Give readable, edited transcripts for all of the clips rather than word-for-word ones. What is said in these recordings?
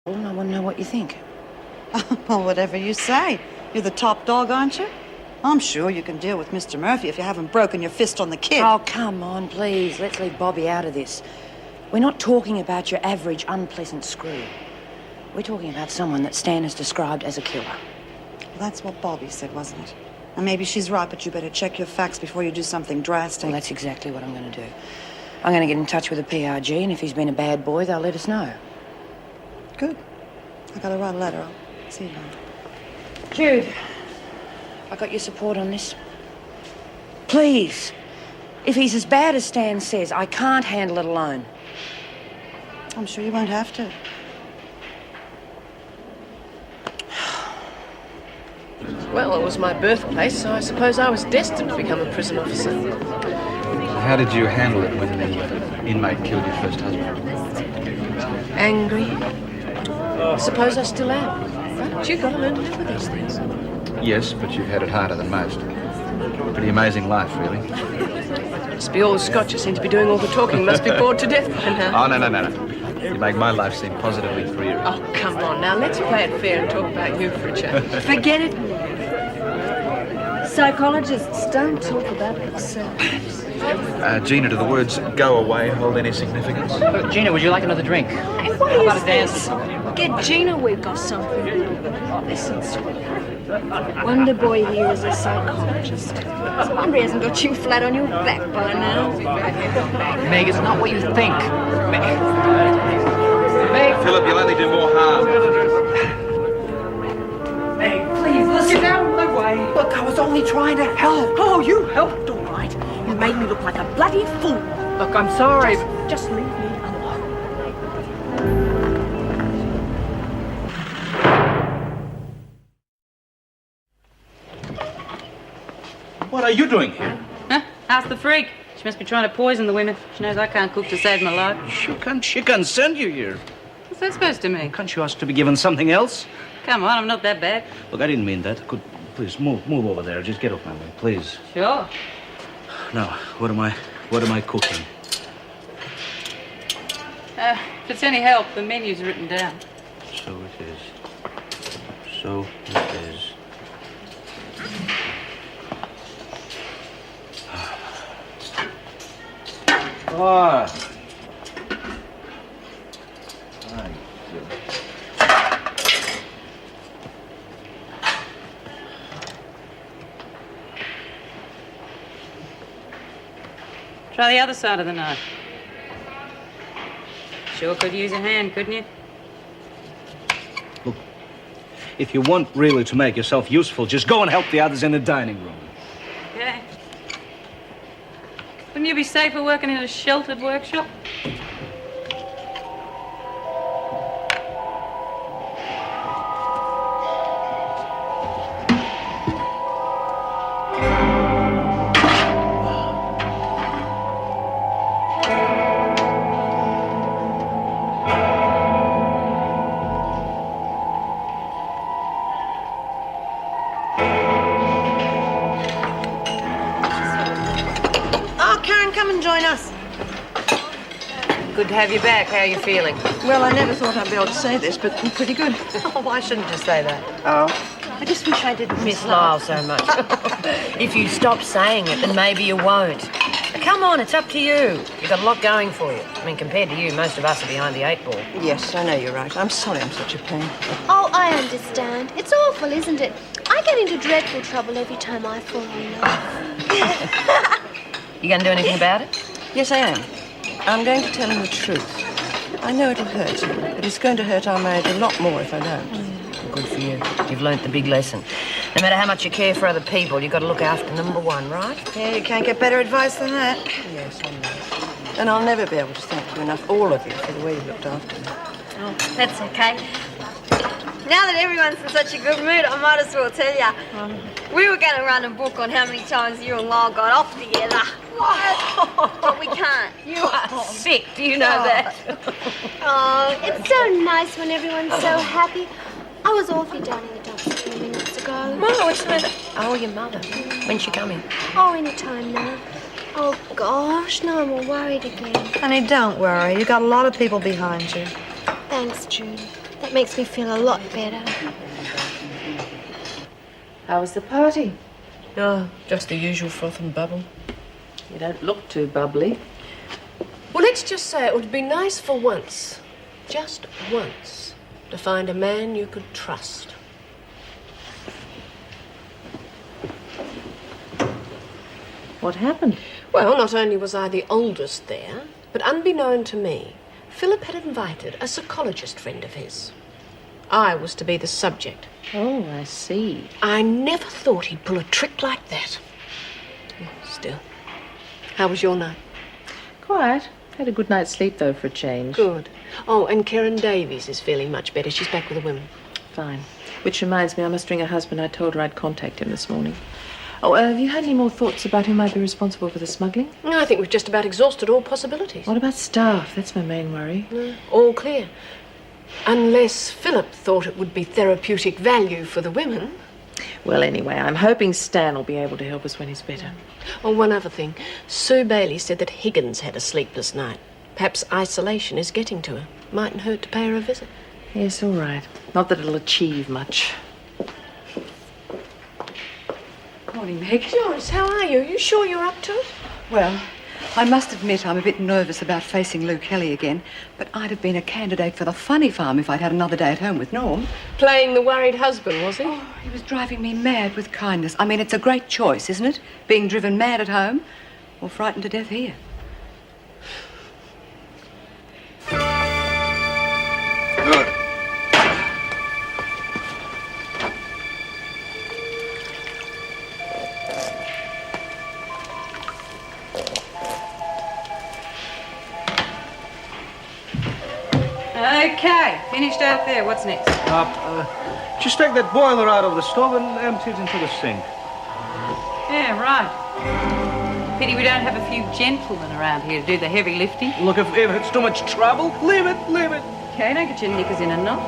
And I want to know what you think. Well, whatever you say. You're the top dog, aren't you? I'm sure you can deal with Mr. Murphy if you haven't broken your fist on the kid. Oh, come on, please. Let's leave Bobby out of this. We're not talking about your average unpleasant screw. We're talking about someone that Stan has described as a killer. Well, that's what Bobby said, wasn't it? And maybe she's right, but you better check your facts before you do something drastic. Well, that's exactly what I'm going to do. I'm going to get in touch with the PRG, and if he's been a bad boy, they'll let us know. Good. I gotta write a letter. I'll see you later. Jude, I got your support on this. Please, if he's as bad as Stan says, I can't handle it alone. I'm sure you won't have to. Well, it was my birthplace, so I suppose I was destined to become a prison officer. How did you handle it when the inmate killed your first husband? Angry. I suppose I still am. But you've got to learn to live with these things. Yes, but you've had it harder than most. Pretty amazing life, really. Must be all the Scotch who seem to be doing all the talking. Must be bored to death by now. Oh, no. You make my life seem positively freer. Oh, come on now. Let's play it fair and talk about you for a change. Forget it. Psychologists don't talk about themselves. Gina, do the words "go away" hold any significance? Gina, would you like another drink? Hey, what How is about a this? dance? Get Gina a wig or something. Listen, sweetheart. Wonder Boy here is a psychologist. I wonder he hasn't got you flat on your back by now. Meg, it's not what you think. Meg. Philip, you'll only do more harm. Meg, please, listen. Get out of my way. Look, I was only trying to help. Oh, you helped, all right. You made me look like a bloody fool. Look, I'm sorry. Just leave me alone. What are you doing here? Huh? How's the freak? She must be trying to poison the women. She knows I can't cook to save my life. She can't send you here. What's that supposed to mean? Can't you ask to be given something else? Come on, I'm not that bad. Look, I didn't mean that. Please move over there. Just get off my way, please. Sure. Now, what am I cooking? If it's any help, the menu's written down. So it is. So it is. Ah. Try the other side of the knife. Sure could use a hand, couldn't you? Look, if you want really to make yourself useful, just go and help the others in the dining room. Okay. Wouldn't you be safer working in a sheltered workshop? Oh, Karen, come and join us. Good to have you back. How are you feeling? Well, I never thought I'd be able to say this, but I'm pretty good. Oh, why shouldn't you say that? Oh, I just wish I didn't Miss Lyle so much. If you stop saying it, then maybe you won't. Now, come on, it's up to you. You've got a lot going for you. I mean, compared to you, most of us are behind the 8 ball. Yes, I know you're right. I'm sorry I'm such a pain. Oh, I understand. It's awful, isn't it? I get into dreadful trouble every time I fall in love. You going to do anything about it? Yes, I am. I'm going to tell him the truth. I know it'll hurt him, but it's going to hurt our marriage a lot more if I don't. Good for you. You've learnt the big lesson. No matter how much you care for other people, you've got to look after number one, right? Yeah, you can't get better advice than that. Yes, I know. And I'll never be able to thank you enough, all of you, for the way you looked after me. Oh, that's okay. Now that everyone's in such a good mood, I might as well tell you. We were going to run a book on how many times you and Lyle got off together. But we can't. You are sick, do you know that? Oh, it's so nice when everyone's so happy. I was awfully down in the dumps a few minutes ago. Mother, what's the matter? Oh, your mother. When's she coming? Oh, any time now. Oh, gosh, now I'm all worried again. Honey, don't worry. You got a lot of people behind you. Thanks, June. That makes me feel a lot better. How was the party? Oh, just the usual froth and bubble. You don't look too bubbly. Well, let's just say it would be nice for once, just once, to find a man you could trust. What happened? Well, not only was I the oldest there, but unbeknown to me, Philip had invited a psychologist friend of his. I was to be the subject. Oh, I see. I never thought he'd pull a trick like that. Still, how was your night? Quiet. Had a good night's sleep, though, for a change. Good. Oh, and Karen Davies is feeling much better. She's back with the women. Fine. Which reminds me, I must ring her husband. I told her I'd contact him this morning. Oh, have you had any more thoughts about who might be responsible for the smuggling? No, I think we've just about exhausted all possibilities. What about staff? That's my main worry. All clear. Unless Philip thought it would be therapeutic value for the women. Well, anyway, I'm hoping Stan will be able to help us when he's better. Oh, one other thing. Sue Bailey said that Higgins had a sleepless night. Perhaps isolation is getting to her. Mightn't hurt to pay her a visit. Yes, all right. Not that it'll achieve much. Morning, Meg. Joyce, how are you? You sure you're up to it? Well, I must admit I'm a bit nervous about facing Luke Kelly again, but I'd have been a candidate for the funny farm if I'd had another day at home with Norm. Playing the worried husband, was he? Oh, he was driving me mad with kindness. I mean, it's a great choice, isn't it? Being driven mad at home or frightened to death here. Okay, finished out there. What's next? Just take that boiler out of the stove and empty it into the sink. Yeah, right. Pity we don't have a few gentlemen around here to do the heavy lifting. Look, if it's too much trouble, leave it. Okay, don't get your knickers in a knot.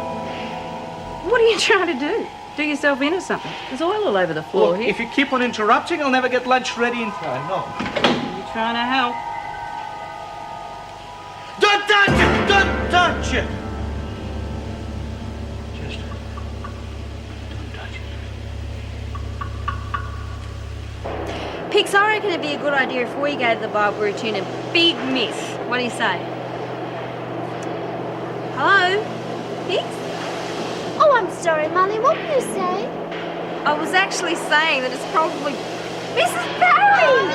What are you trying to do? Do yourself in or something? There's oil all over the floor Look, here. if you keep on interrupting, I'll never get lunch ready in time. No. You trying to help? Don't touch it! Don't touch it! Just don't touch it. Pix, I reckon it'd be a good idea if we gave the Bible routine a big miss. What do you say? Hello? Pix? Oh, I'm sorry, Molly. What were you saying? I was actually saying that it's probably Mrs. Barry!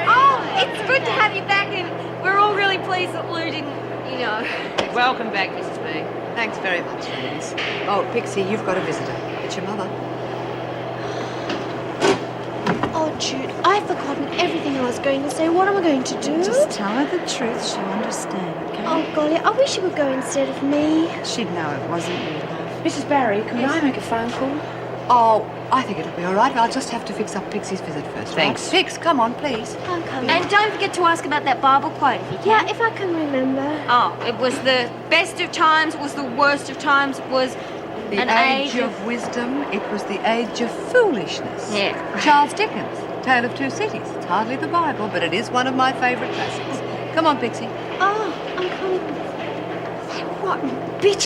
Oh, it's good to have you back, and we're all really pleased that Lou didn't, you know. Welcome back, Mrs. B. Thanks very much, ladies. Oh, Pixie, you've got a visitor. It's your mother. Oh, Jude, I've forgotten everything I was going to say. What am I going to do? Just tell her the truth. She'll understand, okay? Oh, golly, I wish you would go instead of me. She'd know it wasn't you, love. Mrs. Barry, could I make a phone call? Oh, I think it'll be all right. I'll just have to fix up Pixie's visit first. Thanks. Right? Pix, come on, please. I'm coming. And don't forget to ask about that Bible quote if you can. Yeah, if I can remember. Oh, it was the best of times, it was the worst of times, it was The an age of wisdom, it was the age of foolishness. Yeah. Charles Dickens, Tale of Two Cities. It's hardly the Bible, but it is one of my favourite classics. Come on, Pixie. Oh, I'm coming. That rotten bitch.